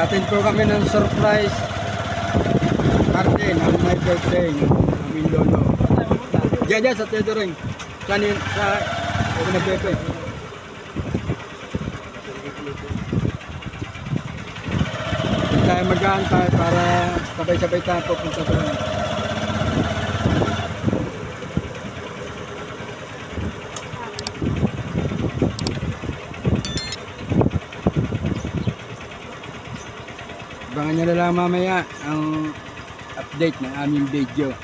Atin po kami ng surprise party ng my birthday ng aming lolo. Diyan sa Tedo Ring. Sa Pepe. Hindi tayo mag-aantay para sabay-sabay tayo pupunta doon. Abangan nyo na lang mamaya ang update ng aming video.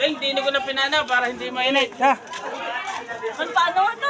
Hindi ko na pinanaw para hindi mainit. Ha? Paano ito?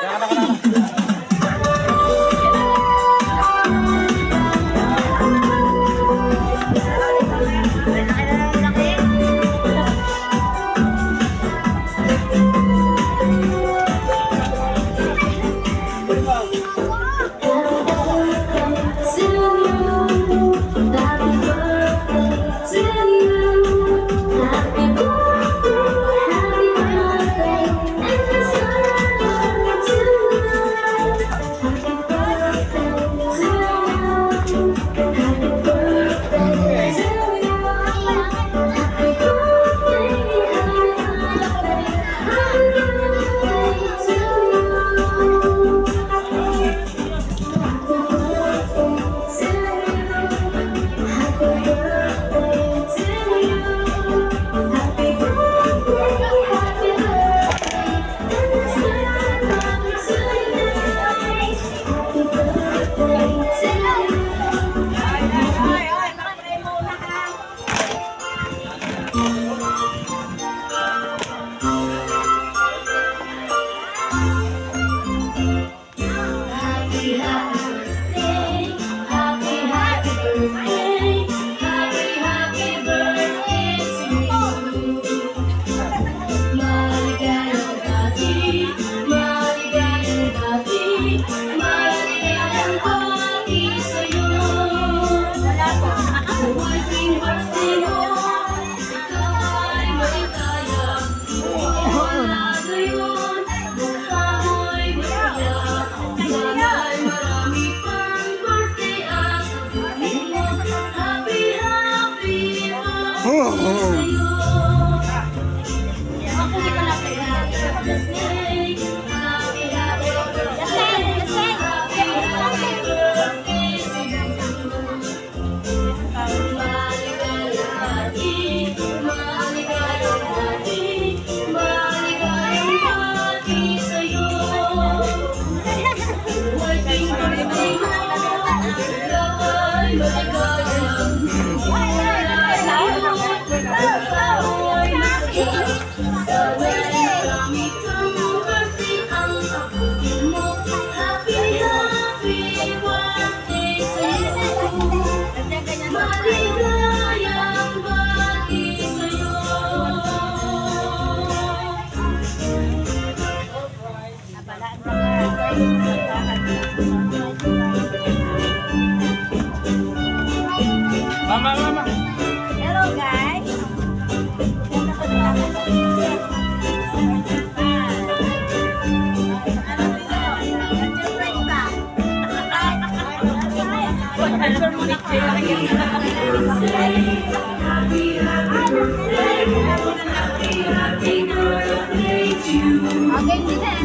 Okay, din eh.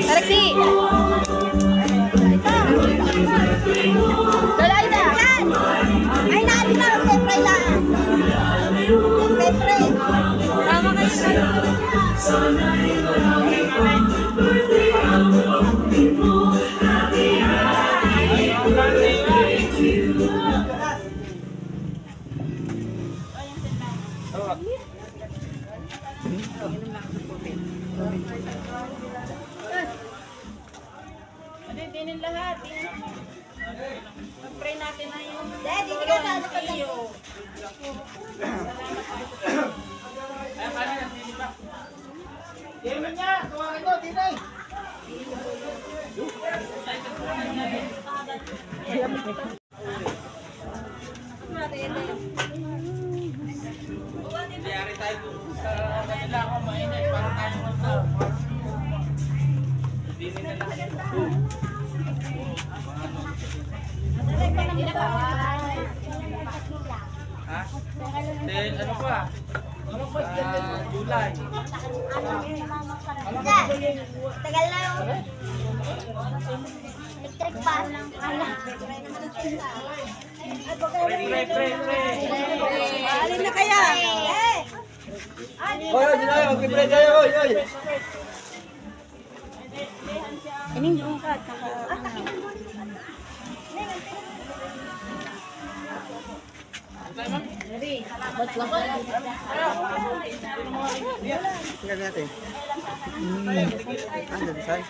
Alexi! Lola Ida! Ay, natin na! Pepray lang! Pepray! Tama kayo! Dinin lahat. Pag-pray natin na yung... Dad, hindi ka sa ano pa tayo. Ay, kami na, hindi ba? Game niya! Tuwagin mo, Tinay! Nangyari tayo sa kanila ako mainit para tayo magta. Dinin na lahat. Ha? Then ano pa? July. Tagal na yung... Electric pa lang. Pre. Alin na kaya? Oy, oy, Tinay! Mag-pray tayo! Oy, oy! Ining yung ka. Tingnan natin. Andun, saan?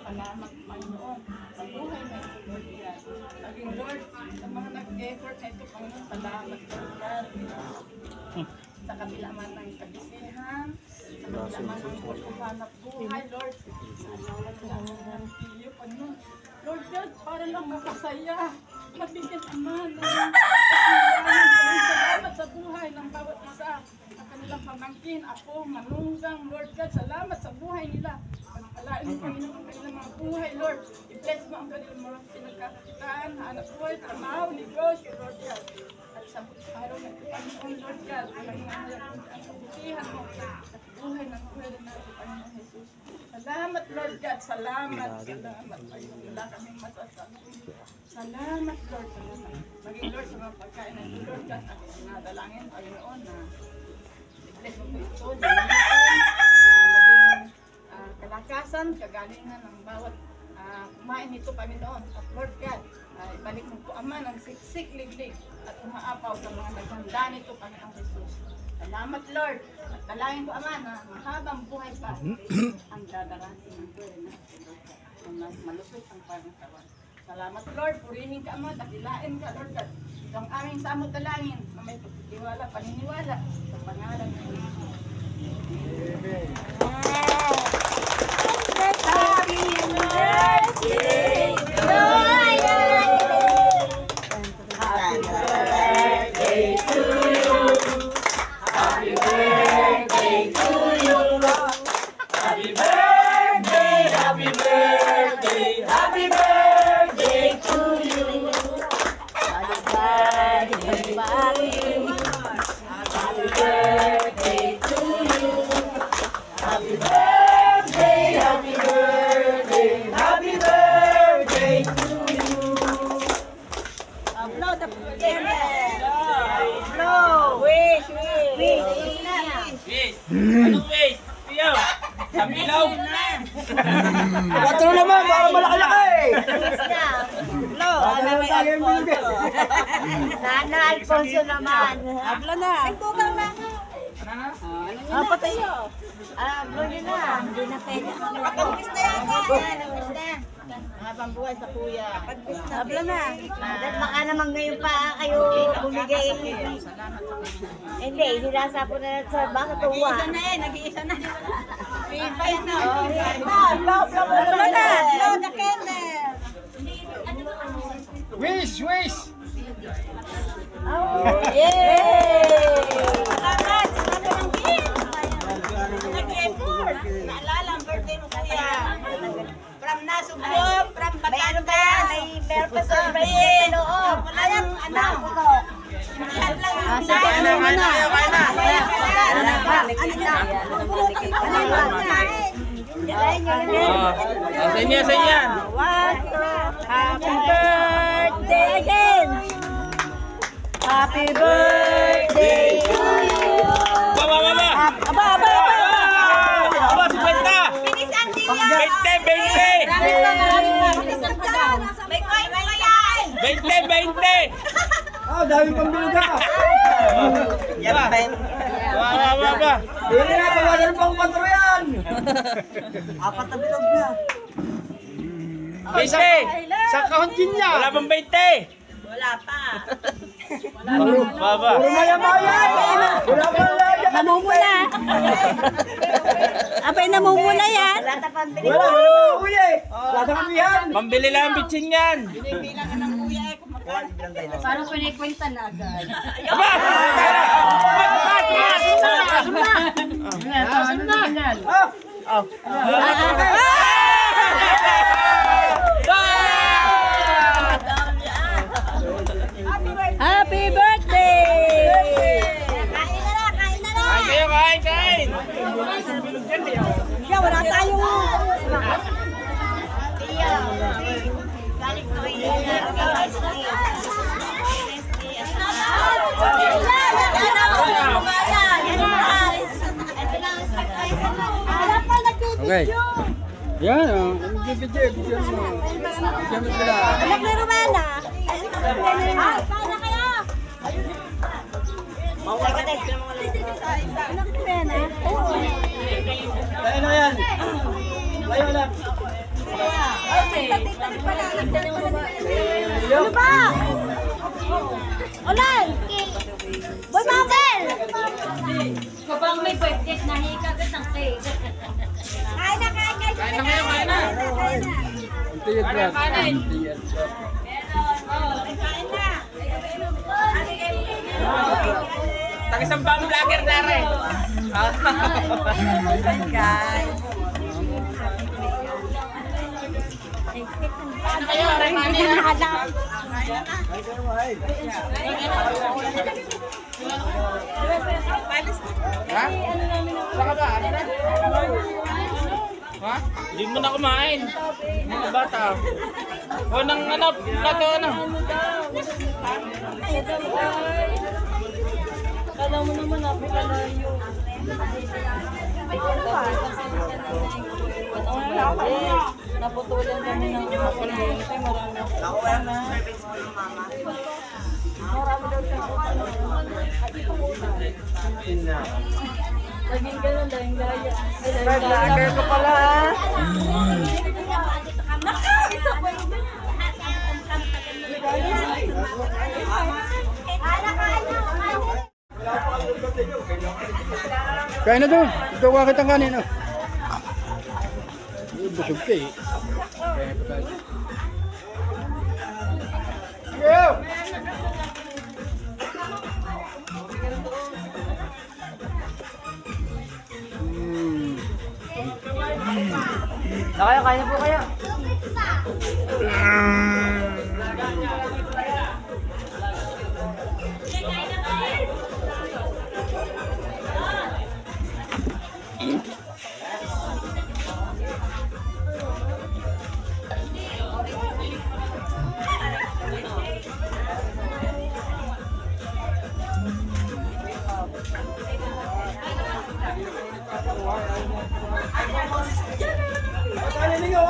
Salamat, Panginoon. Sa buhay na ito, Lord God. Laging Lord, sa mga nag-effort na ito, Panginoon, salamat, Lord God. Sa kabila man ng kabisihan, sa kabila man ng pagkuhanap buhay, Lord. Salamat ng iyo, Panginoon. Lord God, para lang makasaya, mabigyan naman ng kasiyahan. Salamat sa buhay ng bawat isa. Sa kanilang pamangkin, ako, manunggang, Lord God, salamat sa buhay nila. Pagpalain mo, Panginoon, ang kanilang mga buhay, Lord. I-bless mo ang kanilang mga pinagkakitaan, hanap buhay, trabaho, negosyo, Lord God. At sa araw na ito, Panginoon, Lord God, walang nangyayari ang kabutihan mo sa buhay ng buhay natin, Panginoon Jesus. Salamat, Lord God. Salamat. Salamat, Panginoon. Wala kaming masasabi. Salamat, Lord. Salamat. Maging, Lord, sa mga pagkain ng Lord God, at sinadalangin, Panginoon, na i-bless mo po ito, maging kalakasan, kagalingan ng bawat kumain nito, Panginoon. At Lord God, ibalik mo po, Ama, ng siksik, liglig, at umaapaw sa mga naghanda nito, Panginoon Jesus. Salamat, Lord. At dalangin ko, Ama, na mahabang buhay pa ang dadarating ng buhay na malusot ang pangatawan. Salamat, Lord. Purihin ka, Ama. Dakilain ka, Lord God. Ito ang aming samot dalangin na may pagtitiwala, paniniwala sa pangalan ng Jesus. Amen. Happy birthday to you! Happy birthday to you! Happy birthday to you! Happy birthday, happy birthday, happy birthday to you! Happy birthday, Patro naman, para malaki-laki. Sana may Alfonso. Sana Alfonso naman. Habla na. Nagbugang na. Patay. Hablo nyo na. Hindi na pwede. Nakapagpis na yata. Nakapagpis na. Habang buhay sa kuya. Habla na. Baka naman ngayon pa kayo bumigay. Hindi, sinasa po na sa baka tuwa. Nag-iisa na eh, nag-iisa na. Pinpayan na. Habla na. Blow the candle. Wish, wish. Oh, yay! Salamat! Salamat ng gift! Nag-effort! Naalala ang birthday mo kuya. From Nasugbo, from Batangas. Meron pa sa birthday sa loob. Wala yung ano. Lahat lang yung Kain na, kain na kayo, kain na. Sa inyo, sa inyo. Happy birthday again! Happy birthday to you! Baba, baba. Aba, aba, aba! Aba, 50. Binis ang diya! 20, 20. Binis ang diya! May coin na yan! 20, 20. Ah, dami pang bilga. Baba, baba, baba. Hindi na, tawagan pang patro yan. 20. Sa kahon din niya. Wala pang 20. Wala pa! Baba. Puro maya-maya. Wala pa lang. Namumula! Abay, namumula yan! Wala ta pang bili. Wala, wala pa kuya eh. Wala sa kamihan. Pambili lang ang bitsin yan. Binibilang ka ng kuya eh. Parang pinikwenta na agad. Aba! Happy birthday! Kain na na! Kain na na! Kain kayo, kain, kain. Siya, wala tayong... Tiyo. Galing ko Okay. Yan, video mo. Video mo sila. Anak ni Romana. Kain na kayo. Anak ni Romana. Oo. Kaya na yan. Kaya na. Ano ba? Olan! Boy Mabel! Kapag may birthday, nahikagat ng cake. Kain na, kain, kain. Kain na kayo, kain na. Tiyad lang. Kain. Tiyad lang. Kain na. Tagisambang vlogger na rin. Guys. Kain kayo, rin kanin na. Ha? Saka ba? Ano na? Ha? Hindi mo na kumain. Mga bata. O nang ano, plato ano? Kala mo naman napikalayo. Naputulan kami ng hapon mo. Kasi marami. Marami daw siya. Laging ganun, dahil gaya. Vlogger ko pala. Isa po yun. Kain na doon. Ito ko kitang kanin. Busog ka eh. Kaya pa tayo. Yo! Kaya po kaya. Kanin ninyo,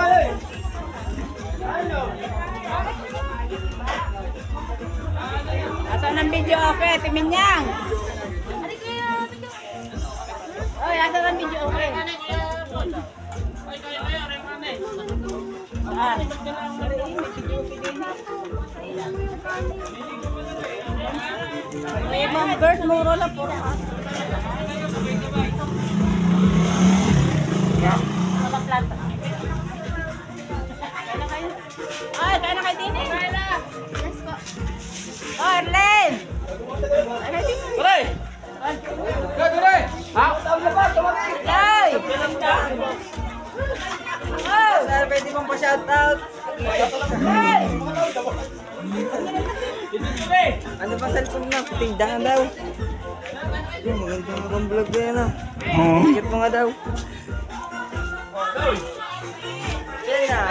video okay, Timinyang. Oy, asa ang video okay? Ah. May mga bird muro lang po. Mga planta. Ay, kaya na kayo din eh. Let's go. Oh, Arlen! Pare! Ha? Yay! Oh! Sir, pwede mong pa-shoutout. Hey! Ano ba cellphone na? Tindahan daw. Yung magandang vlog na yan ah. Oo. Ikot mo nga daw. Yan na.